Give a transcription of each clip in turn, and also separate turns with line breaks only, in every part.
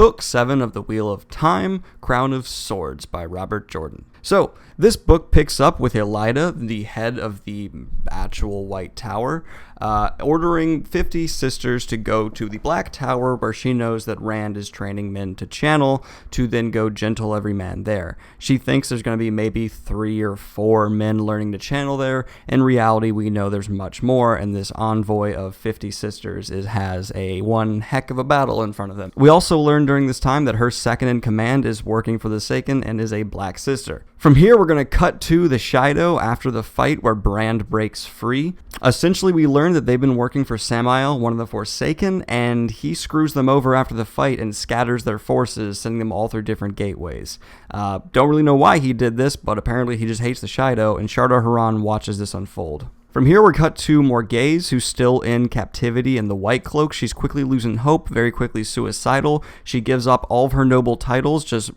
Book 7 of the Wheel of Time, Crown of Swords by Robert Jordan. So, this book picks up with Elayne, the head of the actual White Tower, ordering 50 sisters to go to the Black Tower, where she knows that Rand is training men to channel, to then go gentle every man there. She thinks there's going to be maybe 3 or 4 men learning to channel there. In reality, we know there's much more, and this envoy of 50 sisters has one heck of a battle in front of them. We also learned during this time that her second in command is working for the Seiken and is a black sister. From here, we're going to cut to the Shido after the fight where Brand breaks free. Essentially, we learn that they've been working for Sammael, one of the Forsaken, and he screws them over after the fight and scatters their forces, sending them all through different gateways. Don't really know why he did this, but apparently he just hates the Shido, and Shardar Haran watches this unfold. From here, we're cut to Morghese, who's still in captivity in the White Cloak. She's quickly losing hope, very quickly suicidal. She gives up all of her noble titles just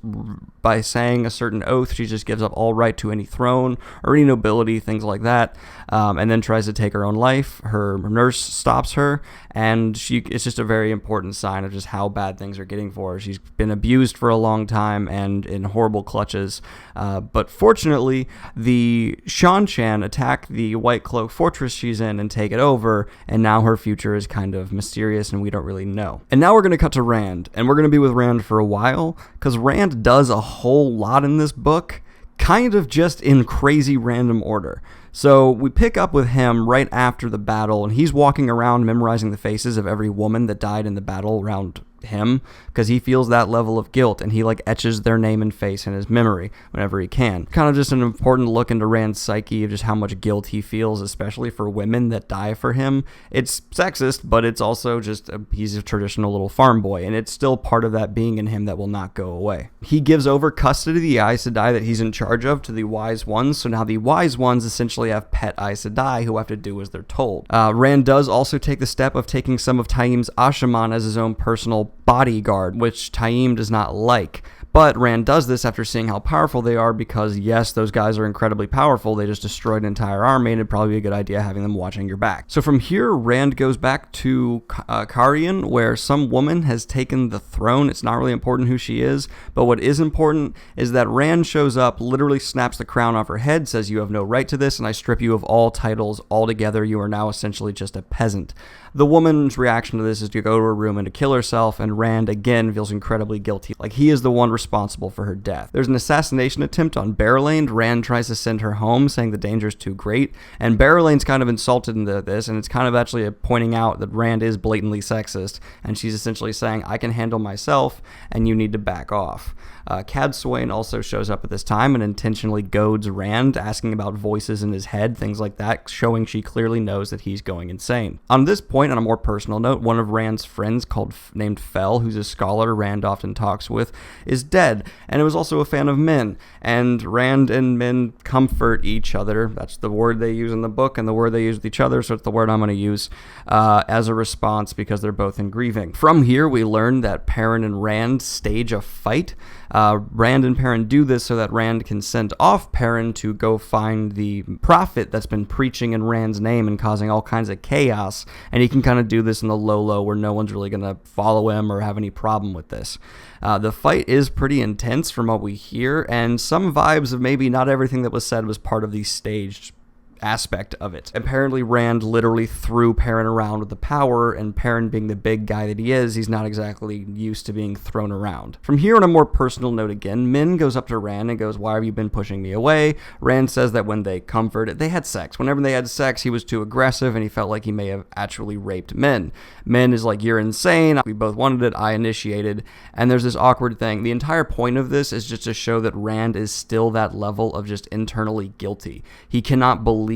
by saying a certain oath. She just gives up all right to any throne or any nobility, things like that, and then tries to take her own life. Her nurse stops her, and it's just a very important sign of just how bad things are getting for her. She's been abused for a long time and in horrible clutches, but fortunately, the Shan-Chan attack the White Cloak fortress she's in and take it over, and now her future is kind of mysterious and we don't really know. And now we're going to cut to Rand, and we're going to be with Rand for a while, because Rand does a whole lot in this book, kind of just in crazy random order. So we pick up with him right after the battle, and he's walking around memorizing the faces of every woman that died in the battle around him, because he feels that level of guilt, and he etches their name and face in his memory whenever he can. Kind of just an important look into Rand's psyche of just how much guilt he feels, especially for women that die for him. It's sexist, but it's also just he's a traditional little farm boy, and it's still part of that being in him that will not go away. He gives over custody of the Aes Sedai that he's in charge of to the Wise Ones, so now the Wise Ones essentially have pet Aes Sedai who have to do as they're told. Rand does also take the step of taking some of Taim's Ashaman as his own personal bodyguard, which Taim does not like. But Rand does this after seeing how powerful they are, because yes, those guys are incredibly powerful. They just destroyed an entire army, and it'd probably be a good idea having them watching your back. So from here, Rand goes back to Cairhien, where some woman has taken the throne. It's not really important who she is, but what is important is that Rand shows up, literally snaps the crown off her head, says you have no right to this, and I strip you of all titles altogether. You are now essentially just a peasant. The woman's reaction to this is to go to her room and to kill herself, and Rand again feels incredibly guilty, like he is the one responsible for her death. There's an assassination attempt on Elayne. Rand tries to send her home, saying the danger is too great, and Elayne's kind of insulted into this, and it's kind of actually pointing out that Rand is blatantly sexist, and she's essentially saying, I can handle myself, and you need to back off. Cadsuane also shows up at this time and intentionally goads Rand, asking about voices in his head, things like that, showing she clearly knows that he's going insane. On this point, on a more personal note, one of Rand's friends named Fel, who's a scholar Rand often talks with, is dead, and it was also a fan of men, and Rand and men comfort each other. That's the word they use in the book and the word they use with each other, so it's the word I'm going to use as a response, because they're both in grieving. From here, we learn that Perrin and Rand stage a fight. Rand and Perrin do this so that Rand can send off Perrin to go find the prophet that's been preaching in Rand's name and causing all kinds of chaos, and he can kind of do this in the low where no one's really going to follow him or have any problem with this. The fight is pretty intense from what we hear, and some vibes of maybe not everything that was said was part of the staged aspect of it. Apparently Rand literally threw Perrin around with the power, and Perrin being the big guy that he is, he's not exactly used to being thrown around. From here, on a more personal note again, Min goes up to Rand and goes, why have you been pushing me away? Rand says that when they comforted, they had sex. Whenever they had sex, he was too aggressive, and he felt like he may have actually raped Min. Min is like, you're insane, we both wanted it, I initiated, and there's this awkward thing. The entire point of this is just to show that Rand is still that level of just internally guilty. He cannot believe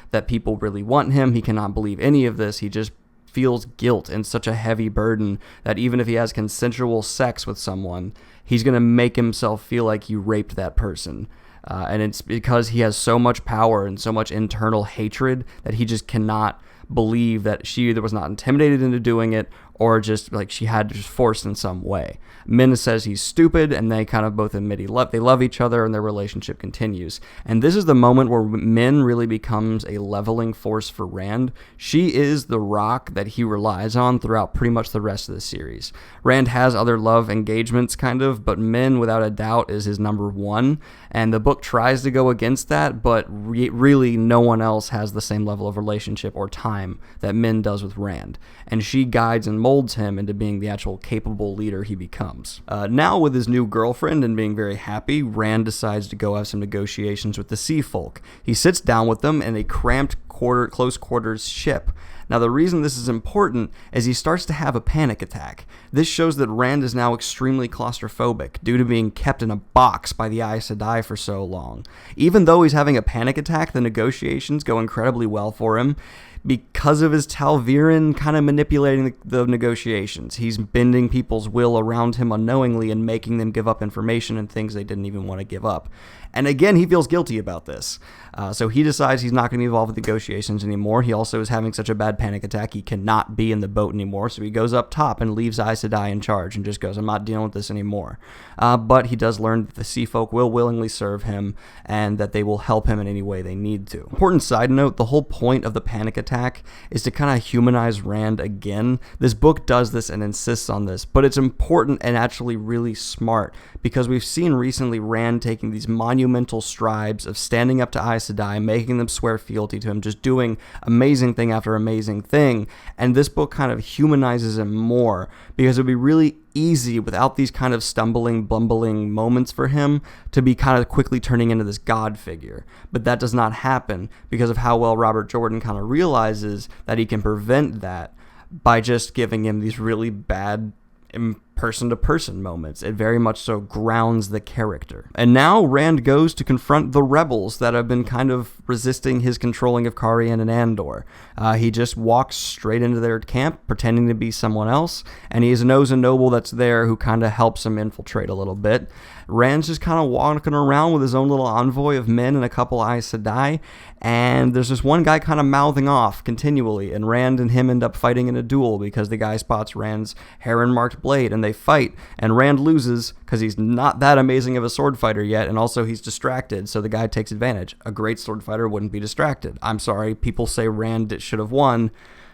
that people really want him. He cannot believe any of this. He just feels guilt and such a heavy burden that even if he has consensual sex with someone, he's going to make himself feel like he raped that person. And it's because he has so much power and so much internal hatred that he just cannot believe that she either was not intimidated into doing it or just like she had to just forced in some way. Min says he's stupid, and they kind of both admit they love each other, and their relationship continues. And this is the moment where Min really becomes a leveling force for Rand. She is the rock that he relies on throughout pretty much the rest of the series. Rand has other love engagements, kind of, but Min, without a doubt, is his number one. And the book tries to go against that, but really no one else has the same level of relationship or time that Min does with Rand. And she guides and molds him into being the actual capable leader he becomes. Now, with his new girlfriend and being very happy, Rand decides to go have some negotiations with the Sea Folk. He sits down with them in a cramped close quarters ship. Now, the reason this is important is he starts to have a panic attack. This shows that Rand is now extremely claustrophobic due to being kept in a box by the Aes Sedai for so long. Even though he's having a panic attack, the negotiations go incredibly well for him because of his Tal'Virin kind of manipulating the negotiations. He's bending people's will around him unknowingly and making them give up information and things they didn't even want to give up. And again, he feels guilty about this. So he decides he's not going to be involved with negotiations anymore. He also is having such a bad panic attack, he cannot be in the boat anymore. So he goes up top and leaves Aes Sedai in charge and just goes, I'm not dealing with this anymore. But he does learn that the Sea Folk will willingly serve him and that they will help him in any way they need to. Important side note, the whole point of the panic attack is to kind of humanize Rand again. This book does this and insists on this, but it's important and actually really smart because we've seen recently Rand taking these monumental strides of standing up to Aes Sedai, making them swear fealty to him, just doing amazing thing after amazing thing, and this book kind of humanizes him more because it would be really easy without these kind of stumbling, bumbling moments for him to be kind of quickly turning into this god figure. But that does not happen because of how well Robert Jordan kind of realizes that he can prevent that by just giving him these really bad person-to-person moments. It very much so grounds the character. And now Rand goes to confront the rebels that have been kind of resisting his controlling of Carian and Andor. He just walks straight into their camp, pretending to be someone else, and he knows a noble that's there who kind of helps him infiltrate a little bit. Rand's just kind of walking around with his own little envoy of men and a couple Aes Sedai, and there's this one guy kind of mouthing off continually, and Rand and him end up fighting in a duel because the guy spots Rand's heron-marked blade, and they fight, and Rand loses because he's not that amazing of a sword fighter yet, and also he's distracted, so the guy takes advantage. A great sword fighter wouldn't be distracted. I'm sorry, people say Rand should have won.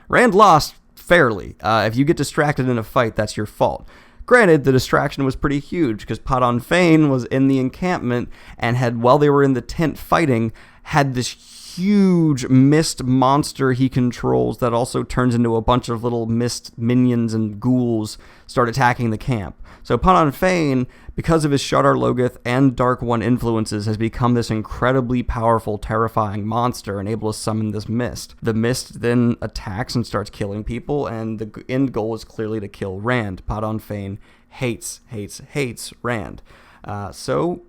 Rand lost fairly. If you get distracted in a fight, that's your fault. Granted, the distraction was pretty huge because Fain was in the encampment and had, while they were in the tent fighting, had this huge mist monster he controls that also turns into a bunch of little mist minions and ghouls start attacking the camp. So Fain, because of his Shadar Logoth and Dark One influences, has become this incredibly powerful, terrifying monster and able to summon this mist. The mist then attacks and starts killing people, and the end goal is clearly to kill Rand. Fain hates Rand. So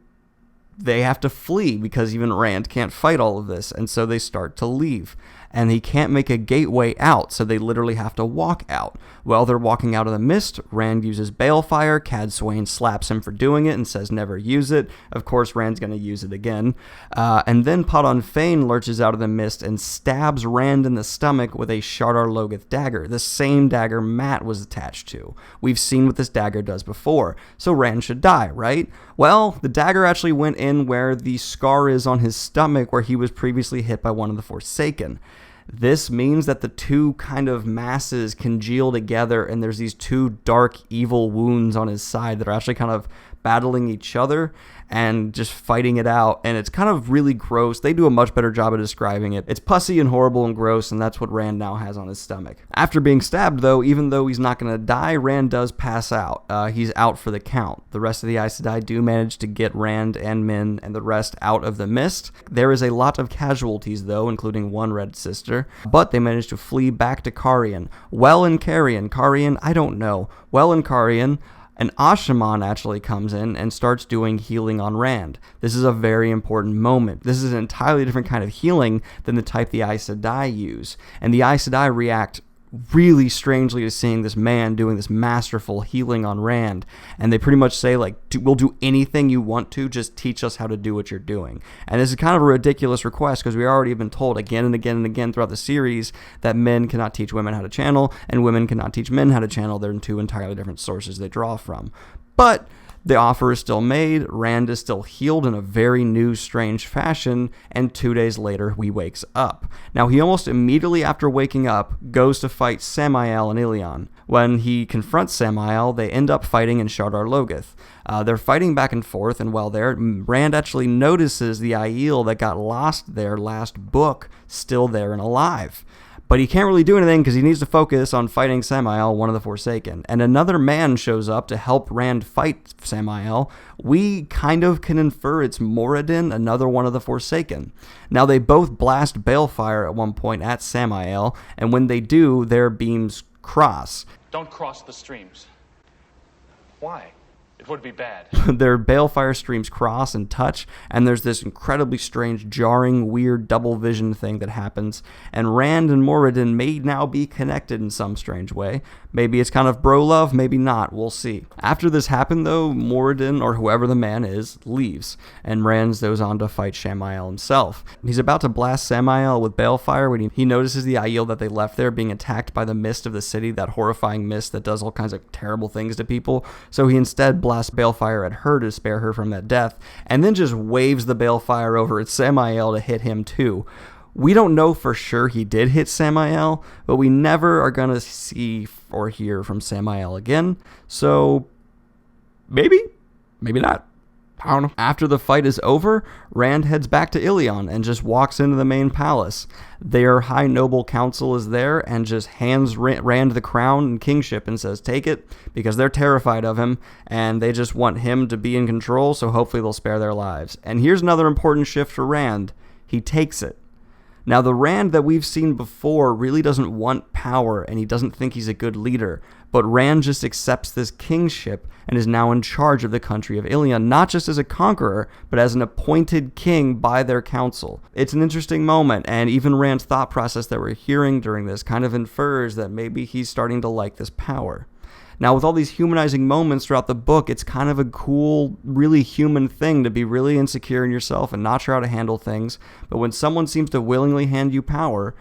they have to flee because even Rand can't fight all of this, and so they start to leave. And he can't make a gateway out, so they literally have to walk out. While they're walking out of the mist, Rand uses Balefire. Cadsuane slaps him for doing it and says never use it. Of course, Rand's going to use it again. And then Fain lurches out of the mist and stabs Rand in the stomach with a Shadar Logoth dagger, the same dagger Mat was attached to. We've seen what this dagger does before, so Rand should die, right? Well, the dagger actually went in where the scar is on his stomach where he was previously hit by one of the Forsaken. This means that the two kind of masses congeal together, and there's these two dark, evil wounds on his side that are actually kind of battling each other and just fighting it out, and it's kind of really gross. They do a much better job of describing it. It's pussy and horrible and gross, and that's what Rand now has on his stomach. After being stabbed, though, even though he's not going to die, Rand does pass out. He's out for the count. The rest of the Aes Sedai do manage to get Rand and Min and the rest out of the mist. There is a lot of casualties, though, including one Red Sister, but they manage to flee back to Carian. Well in Carian, I don't know. Well in Carian, an Ashaman actually comes in and starts doing healing on Rand. This is a very important moment. This is an entirely different kind of healing than the type the Aes Sedai use. And the Aes Sedai react really strangely to seeing this man doing this masterful healing on Rand, and they pretty much say, like, we'll do anything you want to, just teach us how to do what you're doing. And this is kind of a ridiculous request, because we already have been told again and again and again throughout the series that men cannot teach women how to channel, and women cannot teach men how to channel. They're two entirely different sources they draw from. But the offer is still made, Rand is still healed in a very new, strange fashion, and 2 days later, he wakes up. Now, he almost immediately after waking up goes to fight Sammael and Elayne. When he confronts Sammael, they end up fighting in Shadar Logoth. They're fighting back and forth, and while there, Rand actually notices the Aiel that got lost there last book still there and alive. But he can't really do anything because he needs to focus on fighting Sammael, one of the Forsaken. And another man shows up to help Rand fight Sammael. We kind of can infer it's Moraine, another one of the Forsaken. Now, they both blast balefire at one point at Sammael, and when they do, their beams cross.
Don't cross the streams. Why? It would be bad.
Their balefire streams cross and touch, and there's this incredibly strange, jarring, weird double vision thing that happens, and Rand and Moraine may now be connected in some strange way. Maybe it's kind of bro love, maybe not, we'll see. After this happened, though, Moraine, or whoever the man is, leaves, and Rand goes on to fight Sammael himself. He's about to blast Sammael with balefire when he notices the Aiel that they left there being attacked by the mist of the city, that horrifying mist that does all kinds of terrible things to people, so he instead blasts balefire at her to spare her from that death, and then just waves the balefire over at Sammael to hit him too. We don't know for sure he did hit Sammael, but we never are going to see or hear from Sammael again, so maybe not. I don't know. After the fight is over, Rand heads back to Elayne and just walks into the main palace. Their high noble council is there and just hands Rand the crown and kingship and says, take it, because they're terrified of him and they just want him to be in control, so hopefully they'll spare their lives. And here's another important shift for Rand. He takes it. Now, the Rand that we've seen before really doesn't want power, and he doesn't think he's a good leader, but Rand just accepts this kingship and is now in charge of the country of Elayne, not just as a conqueror, but as an appointed king by their council. It's an interesting moment, and even Rand's thought process that we're hearing during this kind of infers that maybe he's starting to like this power. Now, with all these humanizing moments throughout the book, it's kind of a cool, really human thing to be really insecure in yourself and not sure how to handle things. But when someone seems to willingly hand you power,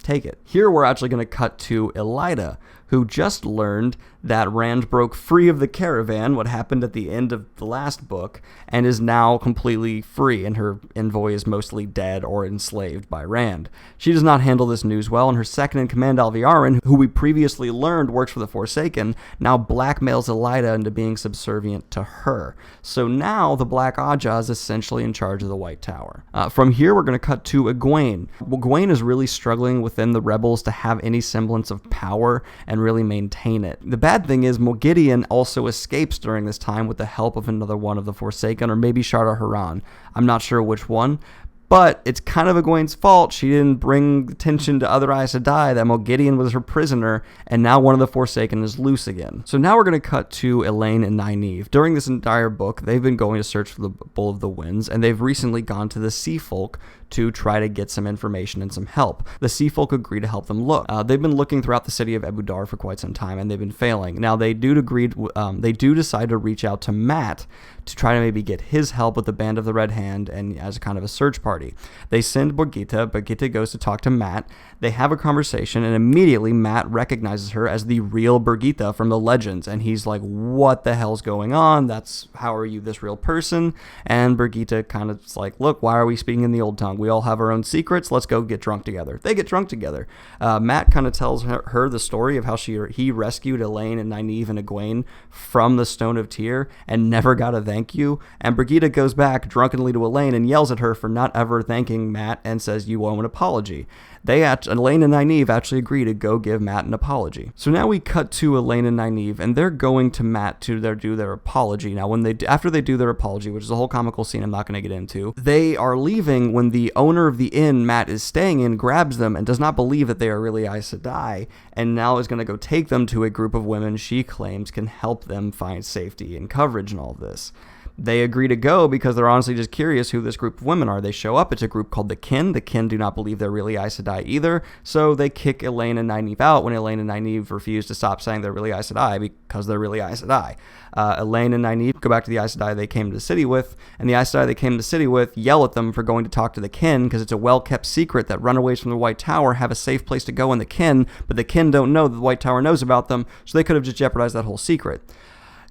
take it. Here we're actually going to cut to Elayne, who just learned that Rand broke free of the caravan, what happened at the end of the last book, and is now completely free, and her envoy is mostly dead or enslaved by Rand. She does not handle this news well, and her second-in-command, Alviarin, who we previously learned works for the Forsaken, now blackmails Elayne into being subservient to her. So now the Black Ajah is essentially in charge of the White Tower. From here, we're going to cut to Egwene. Well, Egwene is really struggling within the rebels to have any semblance of power and really maintain it. The bad thing is Gideon also escapes during this time with the help of another one of the Forsaken, or maybe Shadar Haran. I'm not sure which one, but it's kind of Egwene's fault. She didn't bring attention to other Aes Sedai that Gideon was her prisoner, and now one of the Forsaken is loose again. So now we're going to cut to Elayne and Nynaeve. During this entire book, they've been going to search for the Bull of the Winds, and they've recently gone to the Sea Folk to try to get some information and some help. The Sea Folk agree to help them look. They've been looking throughout the city of Ebudar for quite some time, and they've been failing. Now, they do decide to reach out to Mat to try to maybe get his help with the Band of the Red Hand and as a kind of a search party. They send Birgitte. Birgitte goes to talk to Mat. They have a conversation, and immediately Mat recognizes her as the real Birgitte from the legends, and he's like, what the hell's going on? How are you this real person? And Birgitte kind of is like, look, why are we speaking in the old tongue? We all have our own secrets. Let's go get drunk together. They get drunk together. Mat kind of tells her the story of how he rescued Elayne and Nynaeve and Egwene from the Stone of Tyr and never got a thank you. And Birgitte goes back drunkenly to Elayne and yells at her for not ever thanking Mat and says, you owe an apology. Elayne and Nynaeve actually agree to go give Mat an apology. So now we cut to Elayne and Nynaeve, and they're going to Mat to do their apology. Now, after they do their apology, which is a whole comical scene I'm not going to get into, they are leaving when the owner of the inn Mat is staying in grabs them and does not believe that they are really Aes Sedai, and now is going to go take them to a group of women she claims can help them find safety and coverage and all of this. they agree to go because they're honestly just curious who this group of women are. They show up. It's a group called the Kin. The Kin do not believe they're really Aes Sedai either, so they kick Elayne and Nynaeve out when Elayne and Nynaeve refuse to stop saying they're really Aes Sedai because they're really Aes Sedai. Elayne and Nynaeve go back to the Aes Sedai they came to the city with, and the Aes Sedai they came to the city with yell at them for going to talk to the Kin because it's a well-kept secret that runaways from the White Tower have a safe place to go in the Kin, but the Kin don't know that the White Tower knows about them, so they could have just jeopardized that whole secret.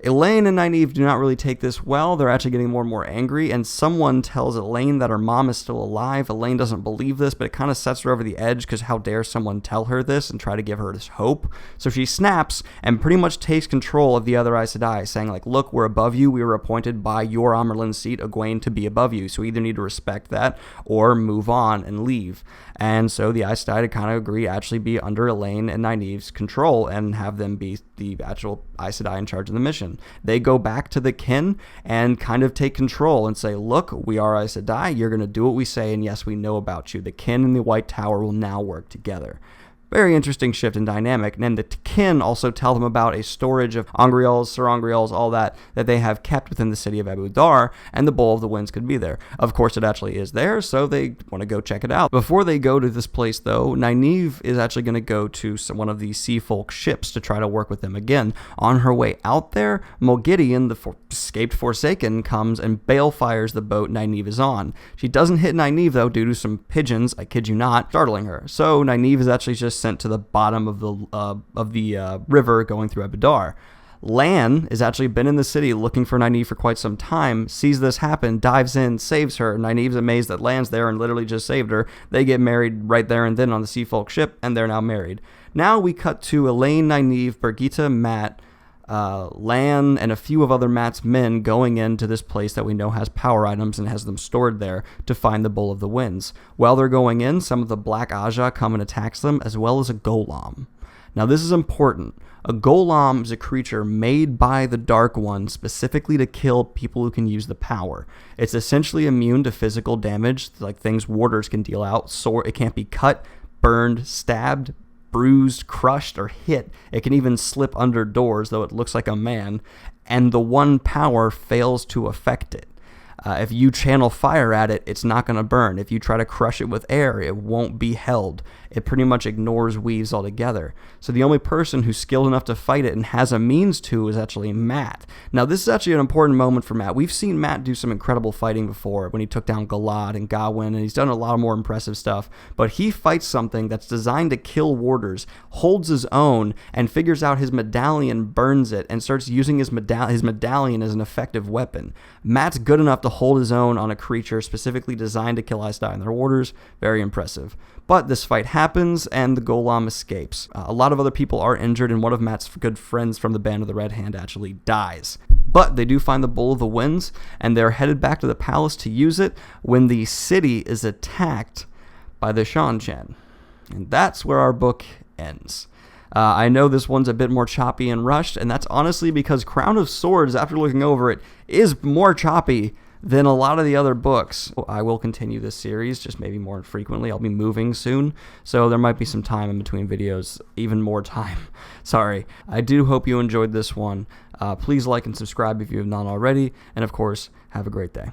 Elayne and Nynaeve do not really take this well. They're actually getting more and more angry, and someone tells Elayne that her mom is still alive. Elayne doesn't believe this, but it kind of sets her over the edge because how dare someone tell her this and try to give her this hope. So she snaps and pretty much takes control of the other Aes Sedai, saying like, look, we're above you. We were appointed by your Amyrlin seat, Egwene, to be above you. So we either need to respect that or move on and leave. And so the Aes Sedai kind of agree actually be under Elayne and Nynaeve's control and have them be the actual Aes Sedai in charge of the mission. They go back to the Kin and kind of take control and say, look, we are Aes Sedai, you're going to do what we say, and yes, we know about you. The Kin and the White Tower will now work together. Very interesting shift in dynamic. And then the Kin also tell them about a storage of Angreals, Sir Angreals, all that they have kept within the city of Abu Dar, and the Bowl of the Winds could be there. Of course, it actually is there, so they want to go check it out. Before they go to this place, though, Nynaeve is actually going to go to one of the Sea Folk ships to try to work with them again. On her way out there, Moghedien, the escaped Forsaken, comes and balefires the boat Nynaeve is on. She doesn't hit Nynaeve, though, due to some pigeons, I kid you not, startling her. So Nynaeve is actually just sent to the bottom of the river going through Abu Dar. Lan has actually been in the city looking for Nynaeve for quite some time, sees this happen, dives in, saves her. Nynaeve's amazed that Lan's there and literally just saved her. They get married right there and then on the Sea Folk ship, and they're now married. Now we cut to Elayne, Nynaeve, Birgitte, Mat, Lan, and a few of other Mat's men going into this place that we know has power items and has them stored there to find the Bowl of the Winds. While they're going in, some of the Black Aja come and attacks them, as well as a Golem. Now this is important. A Golem is a creature made by the Dark One specifically to kill people who can use the power. It's essentially immune to physical damage, like things warders can deal out. It can't be cut, burned, stabbed, bruised, crushed, or hit. It can even slip under doors, though it looks like a man, and the one power fails to affect it. If you channel fire at it, it's not going to burn. If you try to crush it with air, it won't be held. It pretty much ignores weaves altogether. So the only person who's skilled enough to fight it and has a means to is actually Mat. Now this is actually an important moment for Mat. We've seen Mat do some incredible fighting before when he took down Galad and Gawain, and he's done a lot more impressive stuff. But he fights something that's designed to kill warders, holds his own, and figures out his medallion, burns it, and starts using his medallion as an effective weapon. Mat's good enough to hold his own on a creature specifically designed to kill Aes Sedai and their warders. Very impressive. But this fight happens, and the Golem escapes. A lot of other people are injured, and one of Mat's good friends from the Band of the Red Hand actually dies. But they do find the Bowl of the Winds, and they're headed back to the palace to use it when the city is attacked by the Seanchan. And that's where our book ends. I know this one's a bit more choppy and rushed, and that's honestly because Crown of Swords, after looking over it, is more choppy than a lot of the other books. I will continue this series, just maybe more frequently. I'll be moving soon, so there might be some time in between videos, even more time. Sorry. I do hope you enjoyed this one. Please like and subscribe if you have not already, and of course, have a great day.